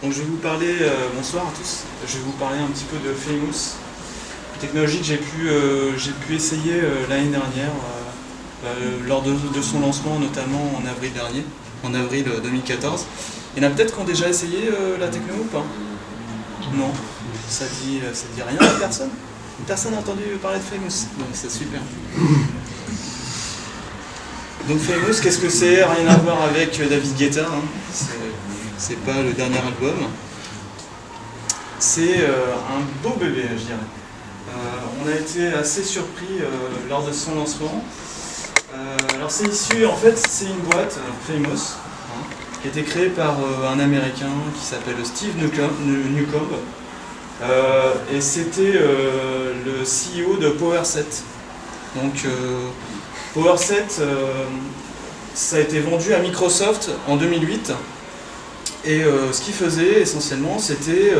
Donc je vais vous parler, bonsoir à tous, je vais vous parler un petit peu de Famous, une technologie que j'ai pu essayer l'année dernière, lors de son lancement, notamment en avril dernier, en avril 2014. Il y en a peut-être qui ont déjà essayé la techno ou pas? Non, ça dit rien à personne? Personne n'a entendu parler de Famous? Donc c'est super. Donc Famous, qu'est-ce que c'est? Rien à voir avec David Guetta, hein. C'est pas le dernier album. C'est un beau bébé, je dirais. On a été assez surpris lors de son lancement. Alors c'est issu, en fait, c'est une boîte, Famous, hein, qui a été créée par un Américain qui s'appelle Steve Newcomb. Et c'était le CEO de PowerSet. Donc PowerSet, ça a été vendu à Microsoft en 2008. Et ce qu'il faisait essentiellement, c'était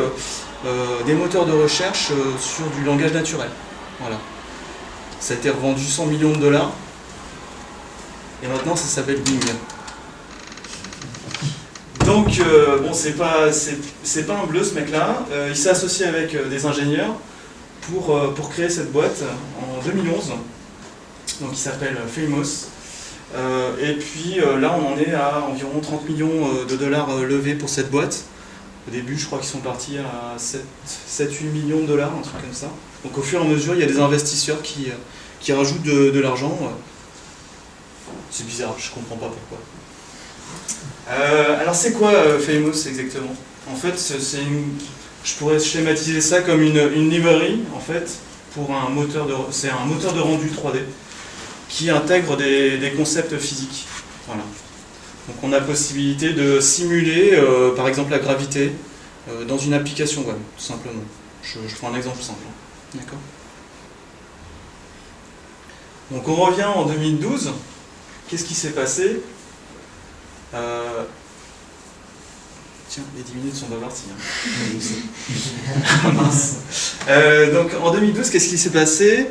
des moteurs de recherche sur du langage naturel. Voilà. Ça a été revendu 100 millions de dollars. Et maintenant, ça s'appelle Bing. Donc, bon, c'est pas un bleu ce mec-là. Il s'est associé avec des ingénieurs pour créer cette boîte en 2011. Donc, il s'appelle Famous. Et puis là, on en est à environ 30 millions de dollars levés pour cette boîte. Au début, je crois qu'ils sont partis à 7-8 millions de dollars, un truc comme ça. Donc, au fur et à mesure, il y a des investisseurs qui rajoutent de l'argent. C'est bizarre, je comprends pas pourquoi. Alors c'est quoi Famous exactement? En fait, je pourrais schématiser ça comme une librairie en fait pour c'est un moteur de rendu 3D qui intègre des concepts physiques. Voilà. Donc on a la possibilité de simuler par exemple la gravité dans une application web, tout simplement. Je prends un exemple simple. D'accord. Donc on revient en 2012. Qu'est-ce qui s'est passé? Tiens, les 10 minutes sont pas parties. Hein. Mince. Donc en 2012, qu'est-ce qui s'est passé?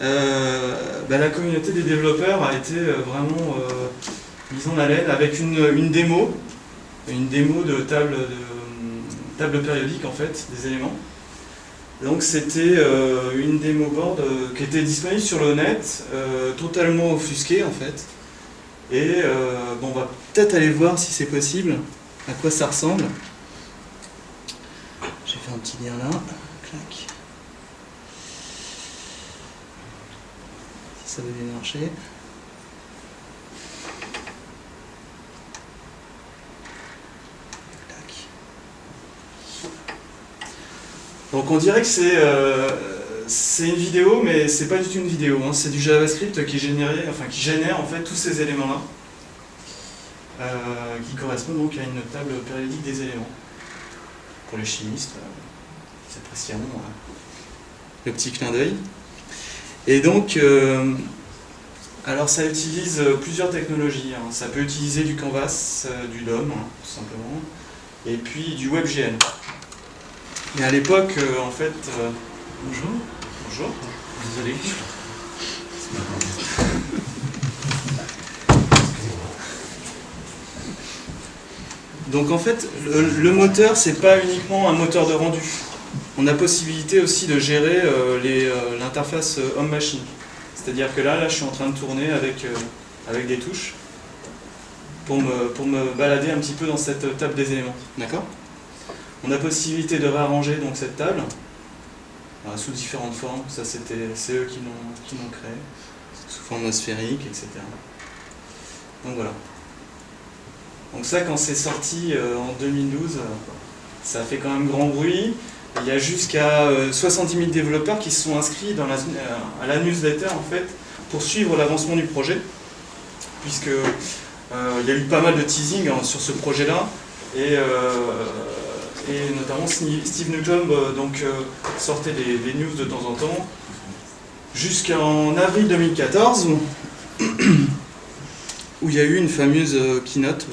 La communauté des développeurs a été vraiment mise en haleine avec une démo de table périodique en fait, des éléments. Donc c'était une démo board qui était disponible sur le net, totalement offusquée en fait. Et bon, on va peut-être aller voir si c'est possible, à quoi ça ressemble. J'ai fait un petit lien là. Clac. Si ça veut bien marcher. Clac. Donc on dirait que c'est une vidéo, mais c'est pas du tout une vidéo, hein. C'est du JavaScript qui génère en fait tous ces éléments-là, qui correspondent donc à une table périodique des éléments. Pour les chimistes, ils apprécieront le petit clin d'œil. Et donc, alors ça utilise plusieurs technologies, hein. Ça peut utiliser du Canvas, du DOM, hein, tout simplement, et puis du WebGL. Mais à l'époque, en fait, bonjour. Bonjour, désolé. Donc en fait, le moteur, c'est pas uniquement un moteur de rendu. On a possibilité aussi de gérer l'interface homme-machine. C'est-à-dire que là, je suis en train de tourner avec des touches pour me balader un petit peu dans cette table des éléments. D'accord? On a possibilité de réarranger donc cette table. Sous différentes formes, ça c'est eux qui l'ont créé, sous forme sphérique, etc. Donc voilà. Donc ça, quand c'est sorti en 2012, ça a fait quand même grand bruit. Il y a jusqu'à 70 000 développeurs qui se sont inscrits à la newsletter en fait, pour suivre l'avancement du projet, puisque il y a eu pas mal de teasing hein, sur ce projet-là, et notamment Steve Newcomb sortait des news de temps en temps, jusqu'en avril 2014, où il y a eu une fameuse keynote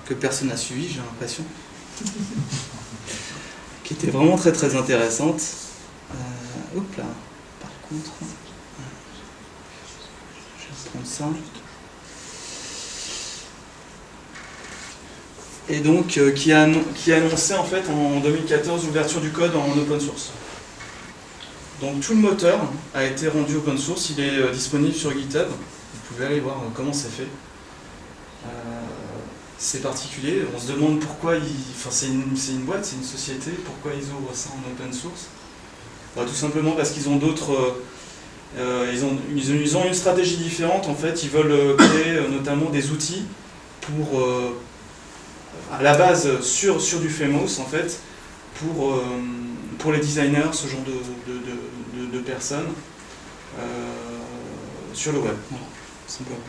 que personne n'a suivie, j'ai l'impression, qui était vraiment très très intéressante. Hop là, par contre, je vais prendre ça. et donc qui a annoncé en fait en 2014 l'ouverture du code en open source. Donc tout le moteur a été rendu open source, il est disponible sur GitHub, vous pouvez aller voir comment c'est fait. C'est particulier, on se demande pourquoi c'est une boîte, c'est une société, pourquoi ils ouvrent ça en open source. Bah, tout simplement parce qu'ils ont d'autres... ils ont une stratégie différente en fait, ils veulent créer notamment des outils pour, à la base sur du Famous en fait, pour les designers, ce genre de personnes sur le web, voilà, simplement.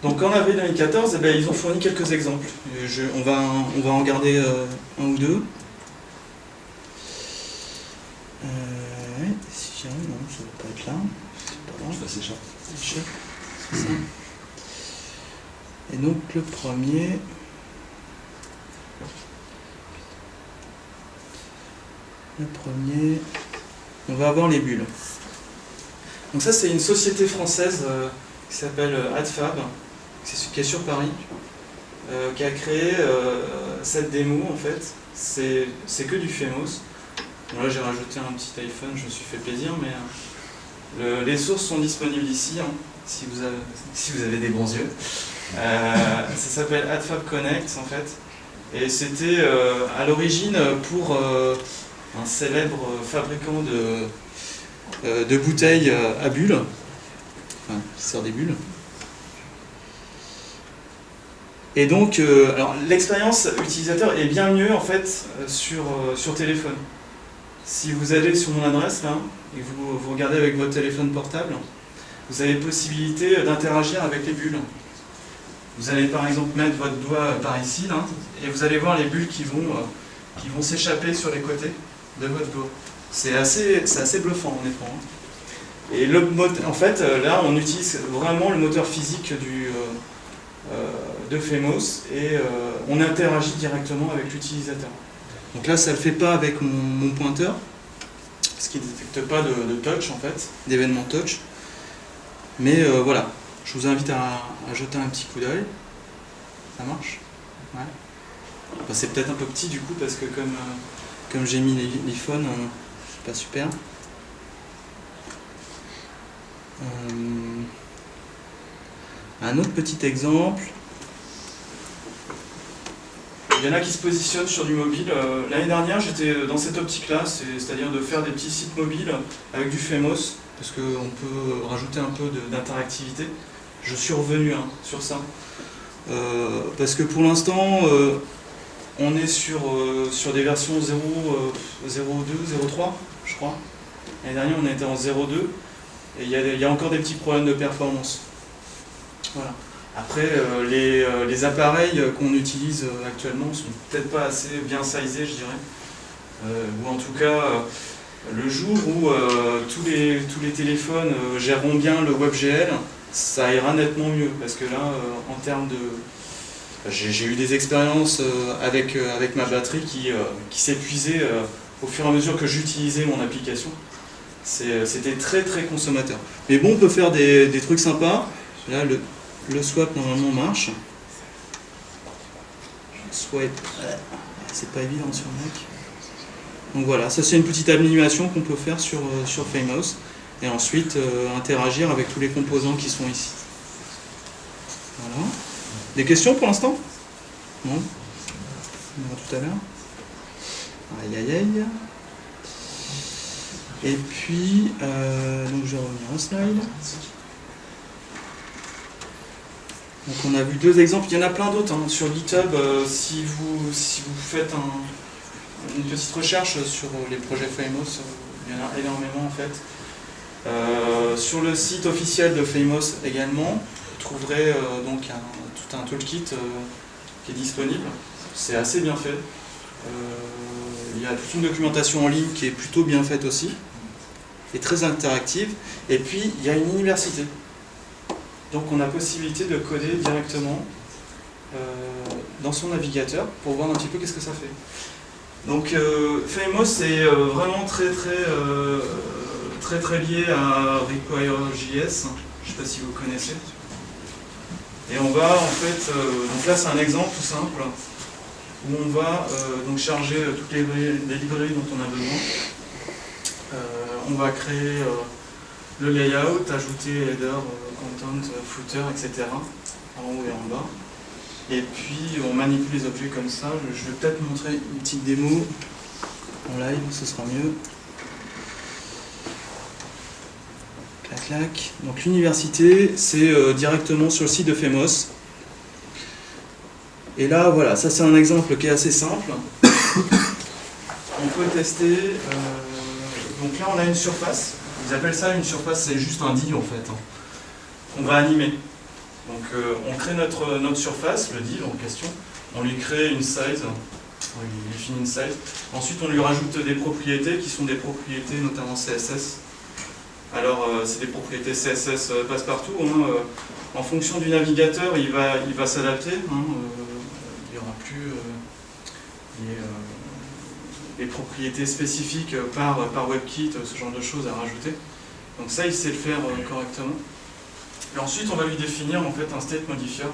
Donc en avril 2014, eh bien, ils ont fourni quelques exemples. On va en regarder un ou deux. Si jamais, non, ça ne va pas être là. C'est pas grave. C'est ça. C'est ça. Et donc le premier. On va avoir les bulles. Donc ça, c'est une société française qui s'appelle AdFab, qui est sur Paris, qui a créé cette démo en fait. C'est que du Famous. Bon, là j'ai rajouté un petit iPhone, je me suis fait plaisir, mais les sources sont disponibles ici, hein, si vous avez des bons yeux. Ça s'appelle AdFab Connect en fait, et c'était à l'origine pour un célèbre fabricant de bouteilles à bulles, enfin, qui sort des bulles. Et donc, alors l'expérience utilisateur est bien mieux en fait sur téléphone. Si vous allez sur mon adresse là, et que vous regardez avec votre téléphone portable, vous avez possibilité d'interagir avec les bulles. Vous allez par exemple mettre votre doigt par ici, là, et vous allez voir les bulles qui vont s'échapper sur les côtés de votre doigt. C'est assez bluffant honnêtement. Et en fait, là on utilise vraiment le moteur physique de Famous et on interagit directement avec l'utilisateur. Donc là, ça ne le fait pas avec mon pointeur, parce qu'il ne détecte pas de touch en fait, d'événement touch. Mais voilà, je vous invite à jeter un petit coup d'œil. Ça marche? Ouais. Enfin, c'est peut-être un peu petit du coup, parce que comme j'ai mis l'iPhone, c'est pas super. Un autre petit exemple. Il y en a qui se positionnent sur du mobile. L'année dernière, j'étais dans cette optique-là, c'est-à-dire de faire des petits sites mobiles avec du Famous, parce qu'on peut rajouter un peu d'interactivité. Je suis revenu sur ça. Parce que pour l'instant, on est sur des versions 0.2, 0.3, je crois. L'année dernière, on était en 0.2, et il y a encore des petits problèmes de performance. Voilà. Après, les appareils qu'on utilise actuellement sont peut-être pas assez bien sizés, je dirais. Ou en tout cas, le jour où tous les téléphones géreront bien le WebGL, ça ira nettement mieux. Parce que là, en termes de... J'ai eu des expériences avec ma batterie qui s'épuisait au fur et à mesure que j'utilisais mon application. C'était très très consommateur. Mais bon, on peut faire des trucs sympas. Là, le swap normalement marche. Swipe, c'est pas évident sur Mac. Donc voilà, ça c'est une petite animation qu'on peut faire sur Famous et ensuite interagir avec tous les composants qui sont ici. Voilà. Des questions pour l'instant? Non? On verra tout à l'heure. Aïe aïe aïe. Et puis, donc je vais revenir au slide. Donc on a vu deux exemples, il y en a plein d'autres hein. Sur GitHub, si vous faites une petite recherche sur les projets Famous, il y en a énormément en fait. Sur le site officiel de Famous également, vous trouverez donc tout un toolkit qui est disponible. C'est assez bien fait. Il y a toute une documentation en ligne qui est plutôt bien faite aussi, et très interactive. Et puis il y a une université. Donc on a possibilité de coder directement dans son navigateur pour voir un petit peu qu'est-ce que ça fait. Donc Famous est vraiment très lié à Require.js. Je ne sais pas si vous connaissez. Et on va en fait, donc là c'est un exemple tout simple, où on va donc charger toutes les librairies dont on a besoin. On va créer le layout, ajouter header, content, footer, etc. en haut et en bas. Et puis on manipule les objets comme ça. Je vais peut-être montrer une petite démo en live, ce sera mieux. Clac, clac. Donc l'université, c'est directement sur le site de Famous. Et là, voilà, ça c'est un exemple qui est assez simple. On peut tester. Donc là, on a une surface. Ils appellent ça une surface, c'est juste un div en fait. On va animer. Donc on crée notre surface, le div en question. On lui crée une size. On lui définit une size. Ensuite, on lui rajoute des propriétés qui sont des propriétés notamment CSS. Alors, c'est des propriétés CSS passe-partout. En fonction du navigateur, il va s'adapter. Il n'y aura plus les propriétés spécifiques par WebKit, ce genre de choses à rajouter. Donc ça, il sait le faire correctement. Et ensuite, on va lui définir en fait un state modifier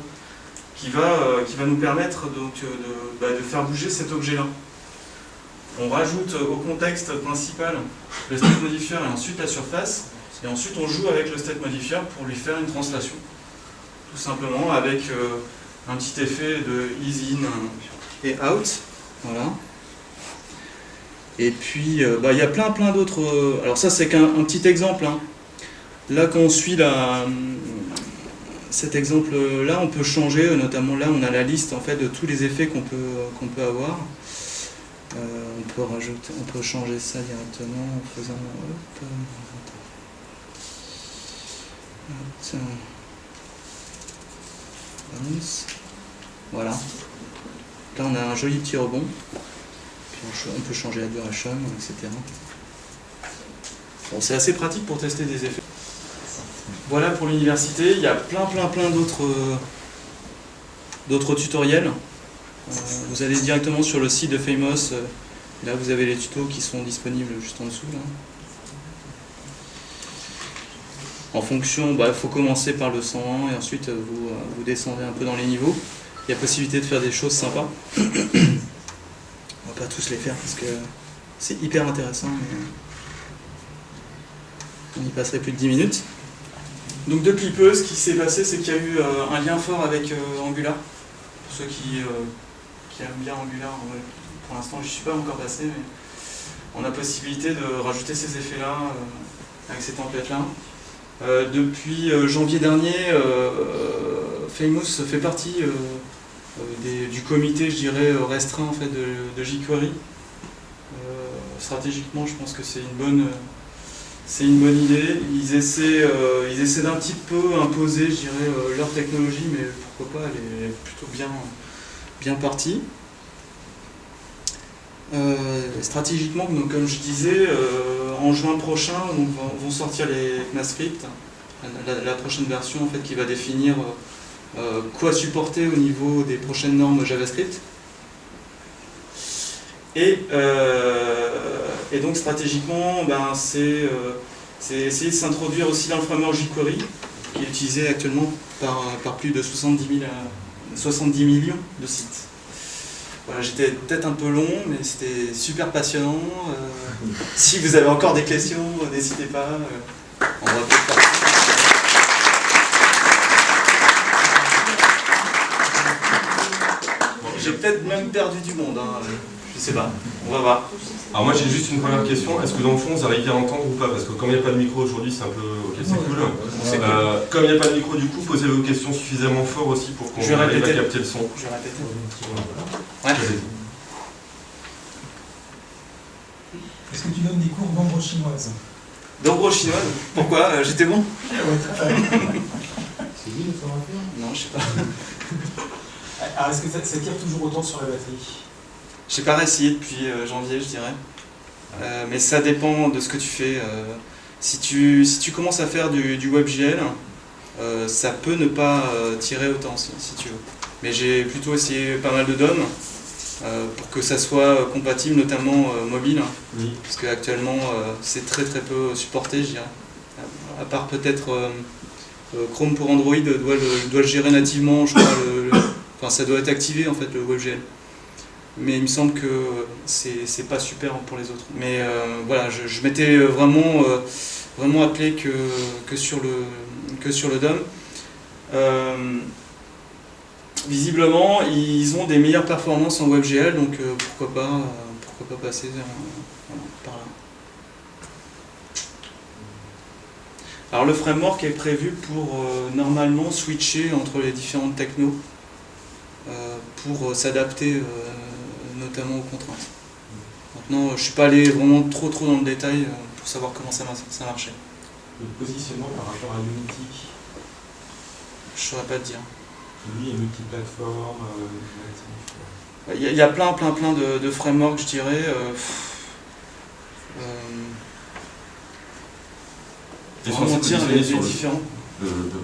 qui va nous permettre donc, de faire bouger cet objet-là. On rajoute au contexte principal le state modifier et ensuite la surface. Et ensuite, on joue avec le state modifier pour lui faire une translation. Tout simplement avec un petit effet de ease in et out. Voilà. Et puis, il y a plein d'autres... alors ça, c'est qu'un petit exemple. Hein. Là, quand on suit cet exemple-là, on peut changer. Notamment là, on a la liste en fait, de tous les effets qu'on peut avoir. On peut changer ça directement en faisant... Voilà. Là, on a un joli petit rebond. Puis on peut changer la duration, etc. Bon, c'est assez pratique pour tester des effets. Voilà pour l'université. Il y a plein d'autres tutoriels. Vous allez directement sur le site de Famous. Là, vous avez les tutos qui sont disponibles juste en dessous. Là. En fonction, il faut commencer par le 101 et ensuite vous descendez un peu dans les niveaux. Il y a possibilité de faire des choses sympas. On va pas tous les faire parce que c'est hyper intéressant. Mais on y passerait plus de 10 minutes. Donc depuis peu, ce qui s'est passé, c'est qu'il y a eu un lien fort avec Angular. Pour ceux qui aiment bien Angular, pour l'instant je ne suis pas encore passé, mais on a possibilité de rajouter ces effets-là avec ces templates-là. Depuis janvier dernier, Famous fait partie du comité, je dirais, restreint en fait, de jQuery. Stratégiquement, je pense que c'est une bonne idée. Ils essaient d'un petit peu imposer, je dirais, leur technologie, mais pourquoi pas, elle est plutôt bien partie. Stratégiquement, donc, comme je disais, en juin prochain, vont sortir les ECMAScript, la prochaine version en fait, qui va définir quoi supporter au niveau des prochaines normes JavaScript. Et donc stratégiquement, c'est essayer de s'introduire aussi dans le framework jQuery, qui est utilisé actuellement par plus de 70 millions de sites. Voilà, j'étais peut-être un peu long, mais c'était super passionnant. Si vous avez encore des questions, n'hésitez pas. On va peut-être partir. J'ai peut-être même perdu du monde, hein. Je sais pas, on va voir. Alors moi j'ai juste une première question, est-ce que dans le fond vous arrivez à entendre ou pas? Parce que comme il n'y a pas de micro aujourd'hui, c'est un peu... Ok, c'est cool. Comme il n'y a pas de micro du coup, posez vos questions suffisamment fort aussi pour qu'on arrive à capter le son. Je vais répéter. Ouais. Est-ce que tu donnes des cours d'ombre chinoise? D'ombre chinoise? Pourquoi? J'étais bon? C'est lui le formateur? Non, je sais pas. Alors est-ce que ça tire toujours autant sur la batterie? J'ai pas réessayé depuis janvier, je dirais. Mais ça dépend de ce que tu fais. Si tu commences à faire du WebGL, ça peut ne pas tirer autant si tu veux. Mais j'ai plutôt essayé pas mal de DOM pour que ça soit compatible, notamment mobile. Oui. Parce qu'actuellement, c'est très peu supporté, je dirais. À part peut-être Chrome pour Android doit le gérer nativement, je crois, enfin ça doit être activé en fait le WebGL. Mais il me semble que c'est pas super pour les autres. Mais voilà, je m'étais vraiment appelé que sur le DOM. Visiblement, ils ont des meilleures performances en WebGL, donc pourquoi pas passer par là. Alors le framework est prévu pour normalement switcher entre les différentes technos pour s'adapter notamment aux contraintes. Maintenant, je ne suis pas allé vraiment trop dans le détail pour savoir comment ça marchait. Le positionnement par rapport à Unity, je ne saurais pas te dire. lui est multiplateforme, Il y a plein de frameworks, je dirais. Comment dire les différents.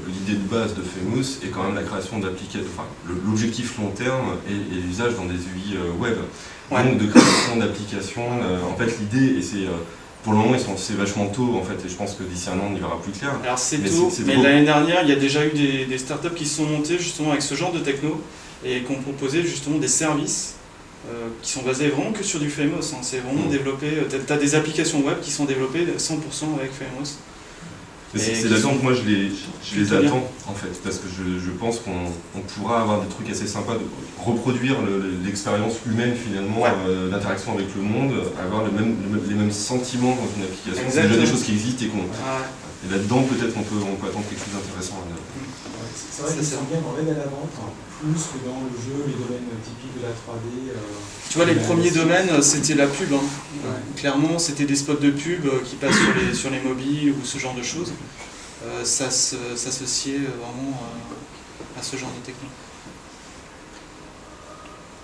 L'idée de base de Famous est quand même la création d'applications, enfin l'objectif long terme et l'usage dans des UI web. Ouais. Donc de création d'applications, en fait l'idée, et c'est pour le moment c'est vachement tôt en fait, et je pense que d'ici un an on y verra plus clair. Alors c'est tôt, mais l'année dernière il y a déjà eu des startups qui se sont montées justement avec ce genre de techno et qui ont proposé justement des services qui sont basés vraiment que sur du Famous. C'est vraiment développé, tu as des applications web qui sont développées 100% avec Famous. C'est là-dedans que moi je les attends en fait, parce que je pense qu'on pourra avoir des trucs assez sympas, de reproduire l'expérience humaine finalement, l'interaction avec le monde, avoir les mêmes sentiments dans une application. C'est déjà des choses qui existent et là-dedans peut-être on peut attendre quelque chose d'intéressant. C'est vrai qu'ils sont bien dans l'aide à la vente, plus que dans le jeu, les domaines typiques de la 3D. Tu vois, les premiers domaines, c'était la pub. Clairement, c'était des spots de pub qui passent sur les mobiles ou ce genre de choses. Ça s'associait vraiment à ce genre de technique.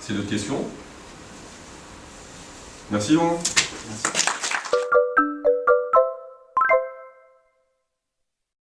C'est d'autres questions? Merci Laurent. Merci.